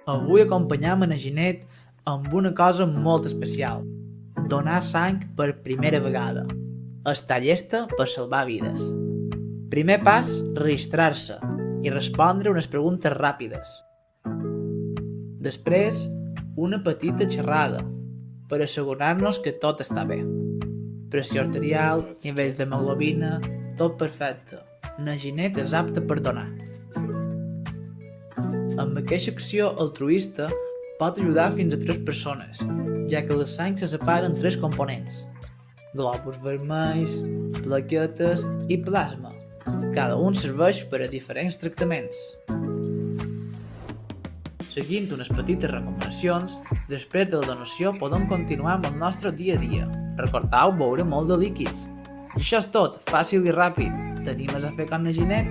Avui acompanyam a Ginet amb una cosa molt especial. Donar sang per primera vegada. Estar llesta per salvar vides. Primer pas, registrar-se i respondre unes preguntes ràpides. Després, una petita xerrada per assegurar-nos que tot està bé. Pressió arterial, nivells d'hemoglobina, tot perfecte. Na Ginet és apta per donar. Amb aquesta acció altruista pot ajudar fins a 3 persones, ja que la sang se separa en 3 components: glòbuls vermells, plaquetes i plasma. Cada un serveix per a diferents tractaments. Seguint unes petites recomanacions, després de la donació podem continuar amb el nostre dia a dia. Recordeu beure molt de líquids. I això és tot, fàcil i ràpid. T'animes a fer com na Ginet?